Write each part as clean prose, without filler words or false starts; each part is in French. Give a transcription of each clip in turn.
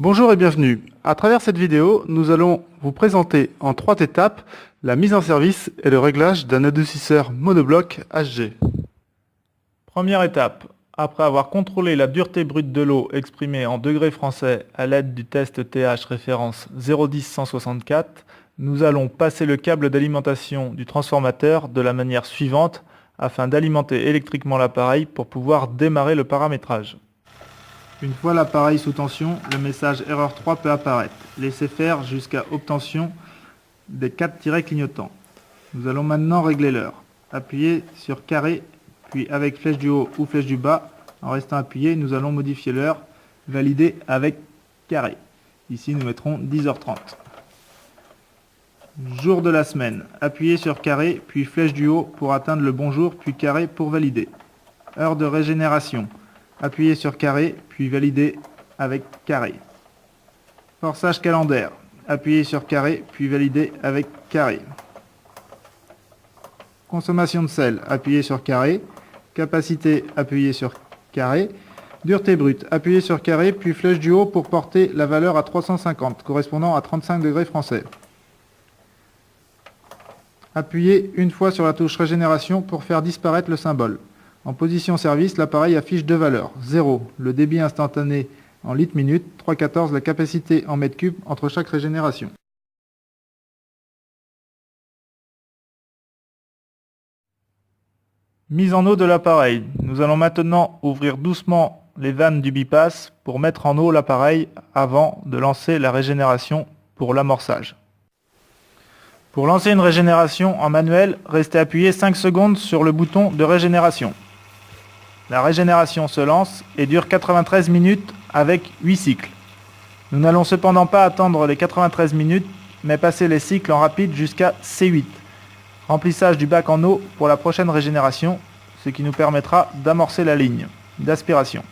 Bonjour et bienvenue. À travers cette vidéo, nous allons vous présenter en 3 étapes la mise en service et le réglage d'un adoucisseur monobloc HG. Première étape. Après avoir contrôlé la dureté brute de l'eau exprimée en degrés français à l'aide du test TH référence 010-164, nous allons passer le câble d'alimentation du transformateur de la manière suivante afin d'alimenter électriquement l'appareil pour pouvoir démarrer le paramétrage. Une fois l'appareil sous tension, le message erreur 3 peut apparaître. Laissez faire jusqu'à obtention des 4 tirets clignotants. Nous allons maintenant régler l'heure. Appuyez sur carré, puis avec flèche du haut ou flèche du bas. En restant appuyé, nous allons modifier l'heure. Valider avec carré. Ici, nous mettrons 10h30. Jour de la semaine. Appuyez sur carré, puis flèche du haut pour atteindre le bon jour, puis carré pour valider. Heure de régénération. Appuyez sur carré, puis validez avec carré. Forçage calendaire. Appuyez sur carré, puis validez avec carré. Consommation de sel. Appuyez sur carré. Capacité. Appuyez sur carré. Dureté brute. Appuyez sur carré, puis flèche du haut pour porter la valeur à 350, correspondant à 35 degrés français. Appuyez une fois sur la touche régénération pour faire disparaître le symbole. En position service, l'appareil affiche 2 valeurs. 0, le débit instantané en litres-minutes, 3,14 la capacité en mètres cubes entre chaque régénération. Mise en eau de l'appareil. Nous allons maintenant ouvrir doucement les vannes du bypass pour mettre en eau l'appareil avant de lancer la régénération pour l'amorçage. Pour lancer une régénération en manuel, restez appuyé 5 secondes sur le bouton de régénération. La régénération se lance et dure 93 minutes avec 8 cycles. Nous n'allons cependant pas attendre les 93 minutes, mais passer les cycles en rapide jusqu'à C8. Remplissage du bac en eau pour la prochaine régénération, ce qui nous permettra d'amorcer la ligne d'aspiration.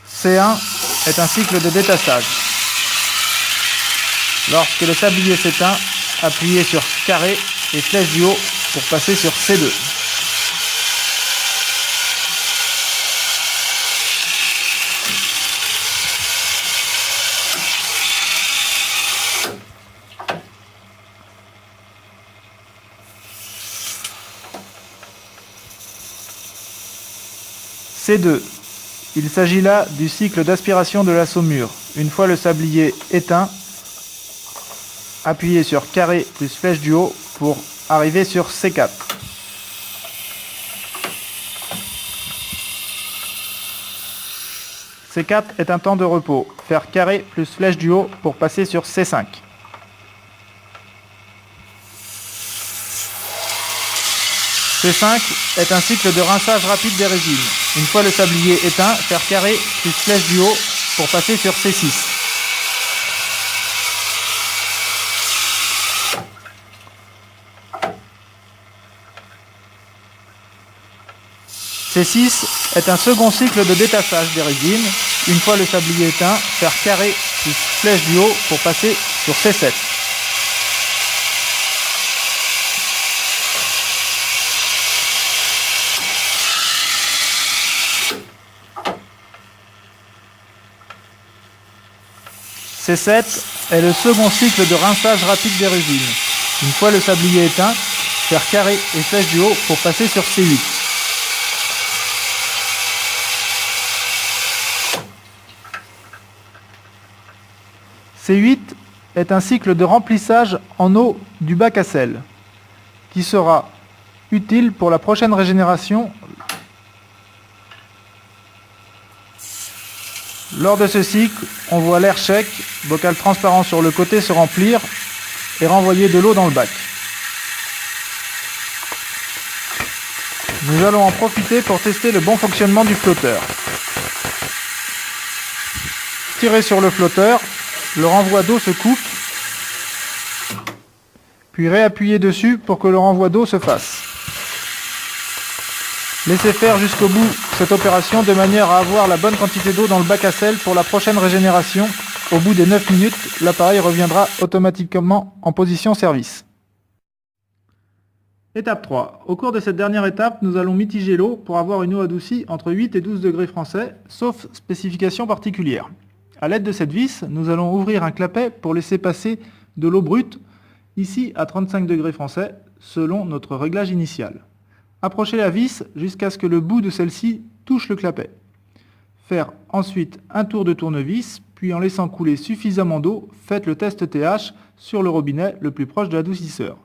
C1 est un cycle de détassage. Lorsque le sablier s'éteint, appuyez sur carré et flèche du haut pour passer sur C2. C2. Il s'agit là du cycle d'aspiration de la saumure. Une fois le sablier éteint, appuyez sur carré plus flèche du haut pour arriver sur C4. C4 est un temps de repos. Faire carré plus flèche du haut pour passer sur C5. C5 est un cycle de rinçage rapide des résines. Une fois le sablier éteint, faire carré plus flèche du haut pour passer sur C6. C6 est un second cycle de détassage des résines. Une fois le sablier éteint, faire carré plus flèche du haut pour passer sur C7. C7 est le second cycle de rinçage rapide des résines. Une fois le sablier éteint, faire carré et flèche du haut pour passer sur C8. C8 est un cycle de remplissage en eau du bac à sel, qui sera utile pour la prochaine régénération. Lors de ce cycle, on voit l'air chèque, bocal transparent sur le côté se remplir et renvoyer de l'eau dans le bac. Nous allons en profiter pour tester le bon fonctionnement du flotteur. Tirez sur le flotteur, le renvoi d'eau se coupe, puis réappuyez dessus pour que le renvoi d'eau se fasse. Laissez faire jusqu'au bout cette opération de manière à avoir la bonne quantité d'eau dans le bac à sel pour la prochaine régénération. Au bout des 9 minutes, l'appareil reviendra automatiquement en position service. Étape 3. Au cours de cette dernière étape, nous allons mitiger l'eau pour avoir une eau adoucie entre 8 et 12 degrés français, sauf spécification particulière. A l'aide de cette vis, nous allons ouvrir un clapet pour laisser passer de l'eau brute, ici à 35 degrés français, selon notre réglage initial. Approchez la vis jusqu'à ce que le bout de celle-ci touche le clapet. Faire ensuite un tour de tournevis, puis en laissant couler suffisamment d'eau, faites le test TH sur le robinet le plus proche de l'adoucisseur.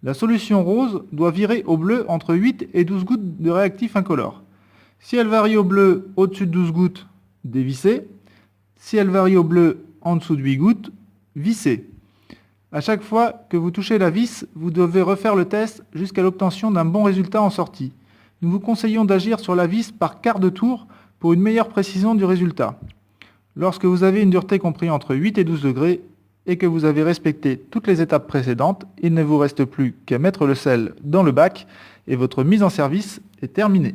La solution rose doit virer au bleu entre 8 et 12 gouttes de réactif incolore. Si elle varie au bleu au-dessus de 12 gouttes, dévissez. Si elle varie au bleu en dessous de 8 gouttes, vissez. À chaque fois que vous touchez la vis, vous devez refaire le test jusqu'à l'obtention d'un bon résultat en sortie. Nous vous conseillons d'agir sur la vis par quart de tour pour une meilleure précision du résultat. Lorsque vous avez une dureté comprise entre 8 et 12 degrés et que vous avez respecté toutes les étapes précédentes, il ne vous reste plus qu'à mettre le sel dans le bac et votre mise en service est terminée.